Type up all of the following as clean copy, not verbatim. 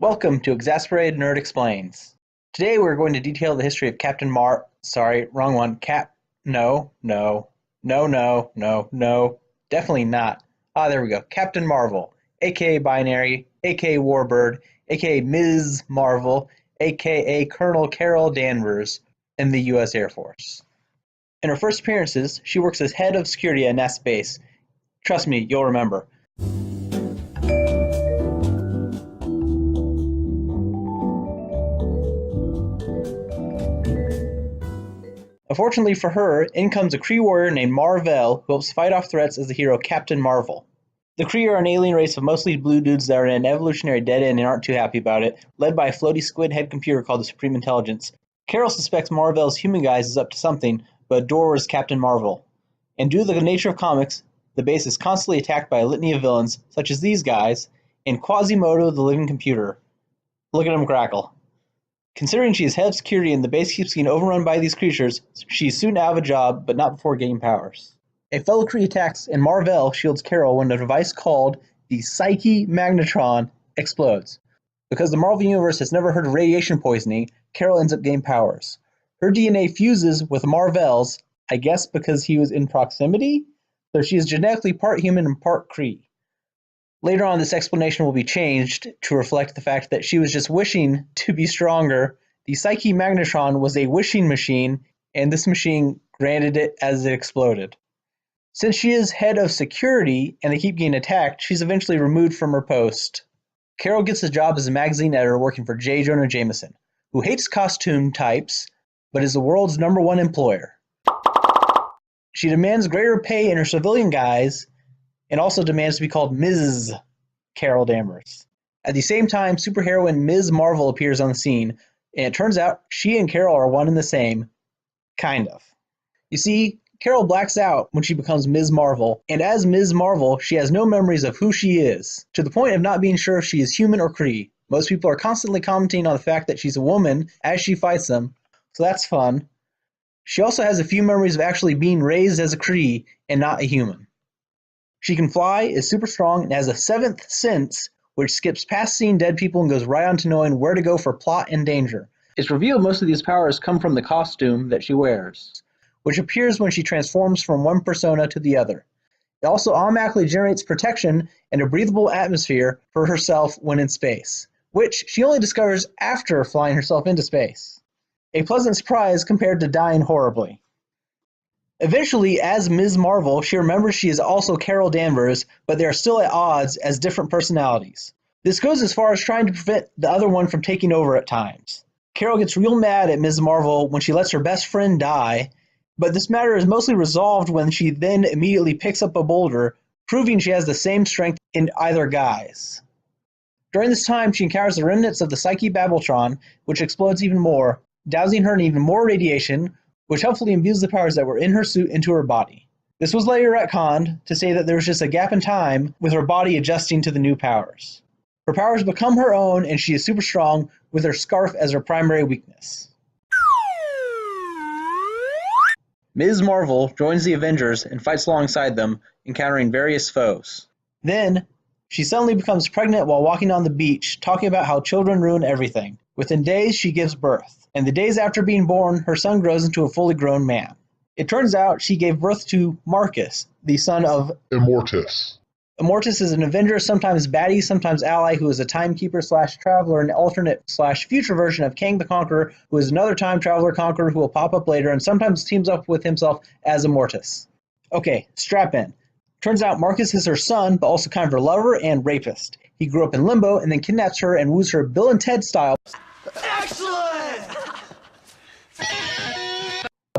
Welcome to Exasperated Nerd Explains. Today we're going to detail the history of Captain Sorry, wrong one. No, definitely not. There we go. Captain Marvel, aka Binary, aka Warbird, aka Ms. Marvel, aka Colonel Carol Danvers in the U.S. Air Force. In her first appearances, she works as head of security at NASA base. Trust me, you'll remember. Unfortunately for her, in comes a Kree warrior named Mar-Vell who helps fight off threats as the hero Captain Marvel. The Kree are an alien race of mostly blue dudes that are in an evolutionary dead end and aren't too happy about it, led by a floaty squid head computer called the Supreme Intelligence. Carol suspects Mar-Vell's human guise is up to something, but adores Captain Marvel. And due to the nature of comics, the base is constantly attacked by a litany of villains, such as these guys, and Quasimodo the living computer. Look at him crackle. Considering she is head of security and the base keeps getting overrun by these creatures, she's soon out of a job, but not before gaining powers. A fellow Kree attacks and Mar-Vell shields Carol when a device called the Psyche Magnetron explodes. Because the Marvel Universe has never heard of radiation poisoning, Carol ends up gaining powers. Her DNA fuses with Mar-Vell's, I guess because he was in proximity? So she is genetically part human and part Kree. Later on, this explanation will be changed to reflect the fact that she was just wishing to be stronger. The Psyche Magnetron was a wishing machine, and this machine granted it as it exploded. Since she is head of security and they keep getting attacked, she's eventually removed from her post. Carol gets a job as a magazine editor working for J. Jonah Jameson, who hates costume types, but is the world's #1 employer. She demands greater pay in her civilian guise, and also demands to be called Ms. Carol Danvers. At the same time, superheroine Ms. Marvel appears on the scene, and it turns out she and Carol are one and the same. Kind of. You see, Carol blacks out when she becomes Ms. Marvel, and as Ms. Marvel, she has no memories of who she is, to the point of not being sure if she is human or Kree. Most people are constantly commenting on the fact that she's a woman as she fights them, so that's fun. She also has a few memories of actually being raised as a Kree and not a human. She can fly, is super strong, and has a seventh sense, which skips past seeing dead people and goes right on to knowing where to go for plot and danger. It's revealed most of these powers come from the costume that she wears, which appears when she transforms from one persona to the other. It also automatically generates protection and a breathable atmosphere for herself when in space, which she only discovers after flying herself into space. A pleasant surprise compared to dying horribly. Eventually, as Ms. Marvel, she remembers she is also Carol Danvers, but they are still at odds as different personalities. This goes as far as trying to prevent the other one from taking over at times. Carol gets real mad at Ms. Marvel when she lets her best friend die, but this matter is mostly resolved when she then immediately picks up a boulder, proving she has the same strength in either guise. During this time, she encounters the remnants of the Psyche Babeltron, which explodes even more, dousing her in even more radiation, which helpfully imbues the powers that were in her suit into her body. This was later retconned to say that there was just a gap in time with her body adjusting to the new powers. Her powers become her own, and she is super strong, with her scarf as her primary weakness. Ms. Marvel joins the Avengers and fights alongside them, encountering various foes. Then, she suddenly becomes pregnant while walking on the beach, talking about how children ruin everything. Within days, she gives birth. And the days after being born, her son grows into a fully grown man. It turns out she gave birth to Marcus, the son of Immortus. Immortus is an Avenger, sometimes baddie, sometimes ally, who is a timekeeper/traveler, an alternate/future version of Kang the Conqueror, who is another time traveler conqueror who will pop up later and sometimes teams up with himself as Immortus. Okay, strap in. Turns out Marcus is her son, but also kind of her lover and rapist. He grew up in Limbo and then kidnaps her and woos her Bill and Ted style. Excellent!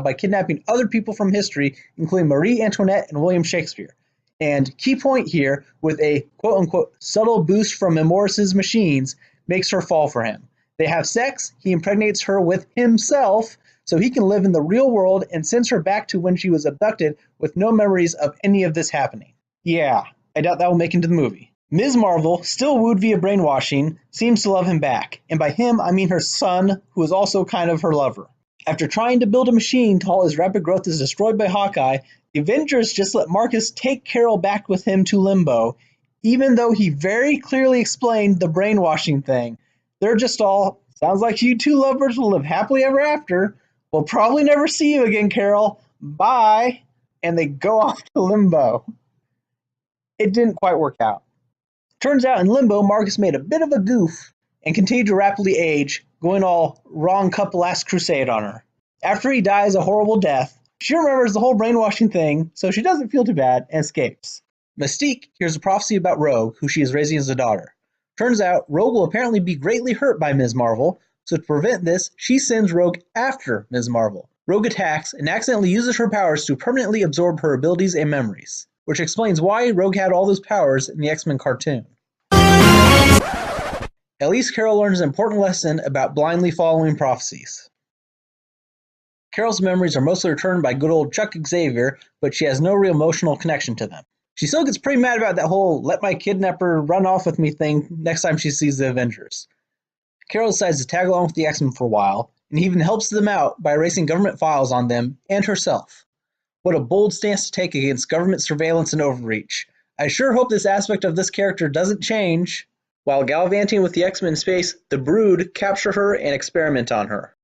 By kidnapping other people from history, including Marie Antoinette and William Shakespeare. And key point here, with a quote-unquote subtle boost from Immortus's machines, makes her fall for him. They have sex, he impregnates her with himself, so he can live in the real world and sends her back to when she was abducted with no memories of any of this happening. Yeah, I doubt that will make it into the movie. Ms. Marvel, still wooed via brainwashing, seems to love him back, and by him I mean her son, who is also kind of her lover. After trying to build a machine to halt his rapid growth is destroyed by Hawkeye, the Avengers just let Marcus take Carol back with him to Limbo, even though he very clearly explained the brainwashing thing. They're just all, sounds like you two lovers will live happily ever after. We'll probably never see you again, Carol. Bye. And they go off to limbo. It didn't quite work out. Turns out in limbo, Marcus made a bit of a goof and continued to rapidly age, going all wrong couple last crusade on her. After he dies a horrible death, she remembers the whole brainwashing thing, so she doesn't feel too bad and escapes. Mystique hears a prophecy about Rogue, who she is raising as a daughter. Turns out, Rogue will apparently be greatly hurt by Ms. Marvel, so to prevent this, she sends Rogue after Ms. Marvel. Rogue attacks and accidentally uses her powers to permanently absorb her abilities and memories, which explains why Rogue had all those powers in the X-Men cartoon. At least Carol learns an important lesson about blindly following prophecies. Carol's memories are mostly returned by good old Chuck Xavier, but she has no real emotional connection to them. She still gets pretty mad about that whole let my kidnapper run off with me thing next time she sees the Avengers. Carol decides to tag along with the X-Men for a while, and he even helps them out by erasing government files on them and herself. What a bold stance to take against government surveillance and overreach. I sure hope this aspect of this character doesn't change. While gallivanting with the X-Men in space, the Brood capture her and experiment on her.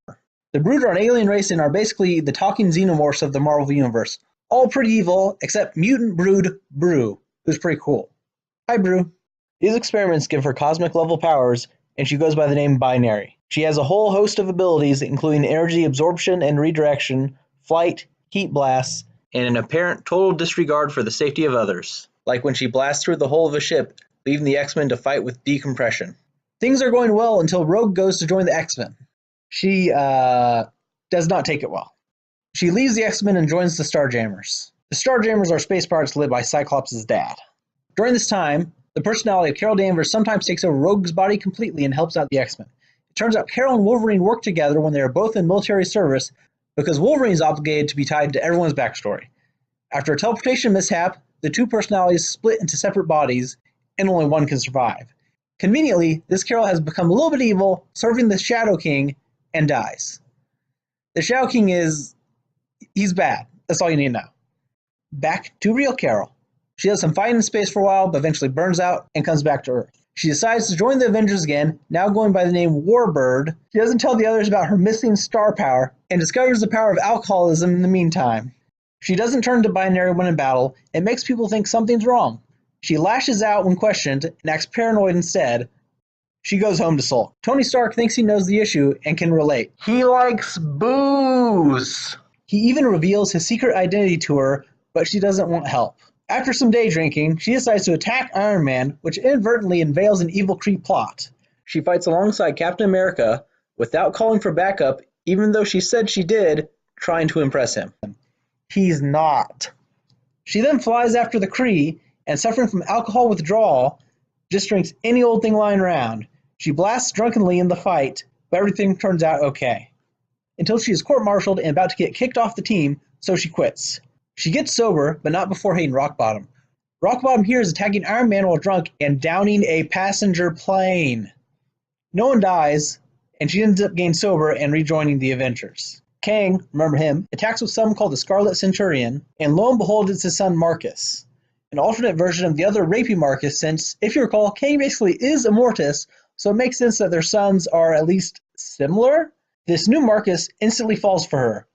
The Brood are an alien race and are basically the talking xenomorphs of the Marvel Universe. All pretty evil, except mutant Brood Brew, who's pretty cool. Hi, Brew. These experiments give her cosmic-level powers, and she goes by the name Binary. She has a whole host of abilities, including energy absorption and redirection, flight, heat blasts, and an apparent total disregard for the safety of others, like when she blasts through the hull of a ship, leaving the X-Men to fight with decompression. Things are going well until Rogue goes to join the X-Men. She does not take it well. She leaves the X-Men and joins the Starjammers. The Starjammers are space pirates led by Cyclops' dad. During this time, the personality of Carol Danvers sometimes takes over Rogue's body completely and helps out the X-Men. It turns out Carol and Wolverine work together when they are both in military service because Wolverine is obligated to be tied to everyone's backstory. After a teleportation mishap, the two personalities split into separate bodies, and only one can survive. Conveniently, this Carol has become a little bit evil, serving the Shadow King, and dies. The Shadow King he's bad. That's all you need to know. Back to real Carol. She does some fighting in space for a while, but eventually burns out and comes back to Earth. She decides to join the Avengers again, now going by the name Warbird. She doesn't tell the others about her missing star power, and discovers the power of alcoholism in the meantime. She doesn't turn to Binary when in battle, and makes people think something's wrong. She lashes out when questioned, and acts paranoid instead. She goes home to sulk. Tony Stark thinks he knows the issue, and can relate. He likes booze! He even reveals his secret identity to her, but she doesn't want help. After some day drinking, she decides to attack Iron Man, which inadvertently unveils an evil Kree plot. She fights alongside Captain America without calling for backup, even though she said she did, trying to impress him. He's not. She then flies after the Kree, and suffering from alcohol withdrawal, just drinks any old thing lying around. She blasts drunkenly in the fight, but everything turns out okay. Until she is court-martialed and about to get kicked off the team, so she quits. She gets sober, but not before hitting rock bottom. Rock bottom here is attacking Iron Man while drunk and downing a passenger plane. No one dies, and she ends up getting sober and rejoining the Avengers. Kang, remember him, attacks with someone called the Scarlet Centurion, and lo and behold, it's his son Marcus. An alternate version of the other rapey Marcus, since, if you recall, Kang basically is Immortus, so it makes sense that their sons are at least similar. This new Marcus instantly falls for her,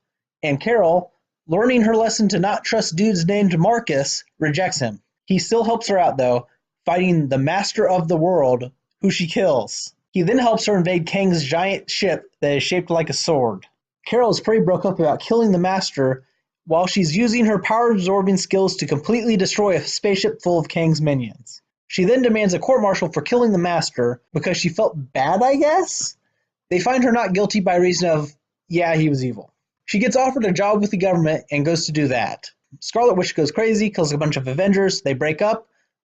and Carol, learning her lesson to not trust dudes named Marcus, rejects him. He still helps her out, though, fighting the Master of the World, who she kills. He then helps her invade Kang's giant ship that is shaped like a sword. Carol is pretty broke up about killing the Master, while she's using her power-absorbing skills to completely destroy a spaceship full of Kang's minions. She then demands a court-martial for killing the Master, because she felt bad, I guess? They find her not guilty by reason of, yeah, he was evil. She gets offered a job with the government and goes to do that. Scarlet Witch goes crazy, kills a bunch of Avengers, they break up.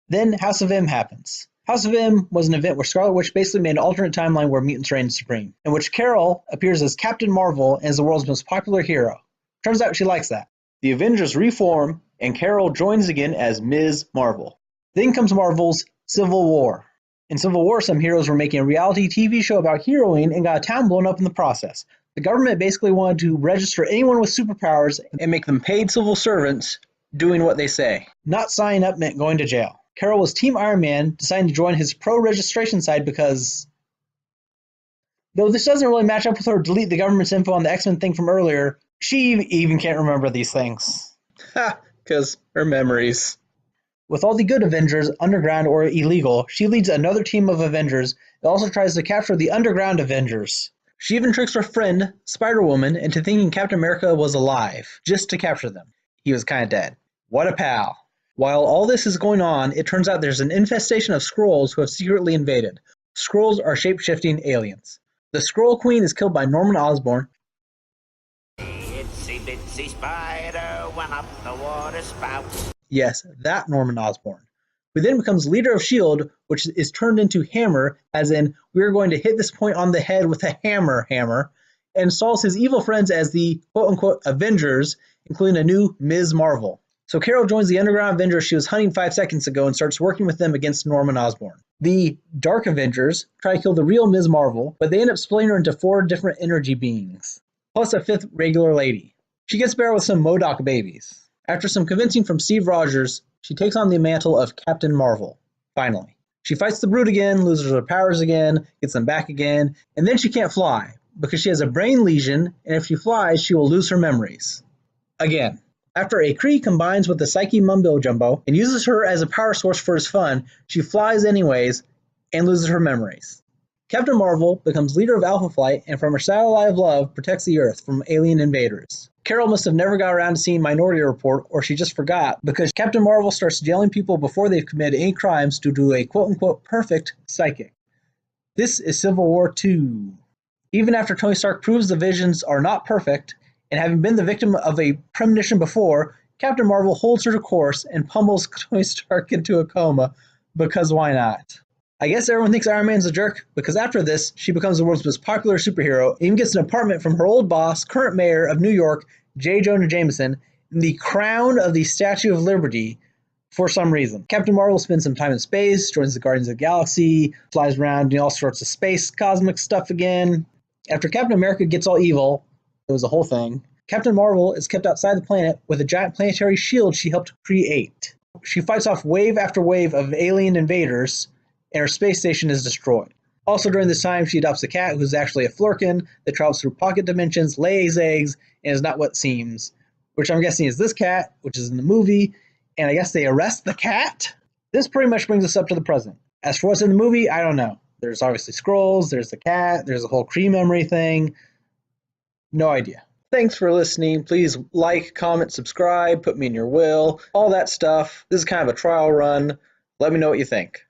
Then House of M happens. House of M was an event where Scarlet Witch basically made an alternate timeline where mutants reign supreme, in which Carol appears as Captain Marvel and is the world's most popular hero. Turns out she likes that. The Avengers reform, and Carol joins again as Ms. Marvel. Then comes Marvel's Civil War. In Civil War, some heroes were making a reality TV show about heroing and got a town blown up in the process. The government basically wanted to register anyone with superpowers and make them paid civil servants doing what they say. Not signing up meant going to jail. Carol was Team Iron Man, deciding to join his pro-registration side because Though this doesn't really match up with her delete the government's info on the X-Men thing from earlier, she even can't remember these things. Ha! Because her memories. With all the good Avengers, underground or illegal, she leads another team of Avengers that also tries to capture the underground Avengers. She even tricks her friend, Spider-Woman, into thinking Captain America was alive, just to capture them. He was kinda dead. What a pal. While all this is going on, it turns out there's an infestation of Skrulls who have secretly invaded. Skrulls are shape-shifting aliens. The Skrull Queen is killed by Norman Osborn. Itsy bitsy spider went up the water spout. Yes, that Norman Osborn. Who then becomes leader of S.H.I.E.L.D., which is turned into Hammer, as in, we're going to hit this point on the head with a hammer, and installs his evil friends as the quote-unquote Avengers, including a new Ms. Marvel. So Carol joins the Underground Avengers she was hunting 5 seconds ago and starts working with them against Norman Osborn. The Dark Avengers try to kill the real Ms. Marvel, but they end up splitting her into 4 different energy beings, plus a 5th regular lady. She gets better with some MODOK babies. After some convincing from Steve Rogers, she takes on the mantle of Captain Marvel, finally. She fights the Brute again, loses her powers again, gets them back again, and then she can't fly, because she has a brain lesion, and if she flies, she will lose her memories. Again. After a Kree combines with the Psyche Mumbo Jumbo and uses her as a power source for his fun, she flies anyways and loses her memories. Captain Marvel becomes leader of Alpha Flight and from her satellite of love protects the Earth from alien invaders. Carol must have never got around to seeing Minority Report, or she just forgot, because Captain Marvel starts jailing people before they've committed any crimes due to a quote-unquote perfect psychic. This is Civil War II. Even after Tony Stark proves the visions are not perfect, and having been the victim of a premonition before, Captain Marvel holds her to course and pummels Tony Stark into a coma, because why not? I guess everyone thinks Iron Man's a jerk, because after this, she becomes the world's most popular superhero, and even gets an apartment from her old boss, current mayor of New York, J. Jonah Jameson, in the crown of the Statue of Liberty, for some reason. Captain Marvel spends some time in space, joins the Guardians of the Galaxy, flies around doing all sorts of space cosmic stuff again. After Captain America gets all evil, it was a whole thing, Captain Marvel is kept outside the planet with a giant planetary shield she helped create. She fights off wave after wave of alien invaders, and her space station is destroyed. Also during this time, she adopts a cat who's actually a Flurkin that travels through pocket dimensions, lays eggs, and is not what seems, which I'm guessing is this cat, which is in the movie, and I guess they arrest the cat? This pretty much brings us up to the present. As for what's in the movie, I don't know. There's obviously Skrulls, there's the cat, there's a whole Kree memory thing. No idea. Thanks for listening. Please like, comment, subscribe, put me in your will, all that stuff. This is kind of a trial run. Let me know what you think.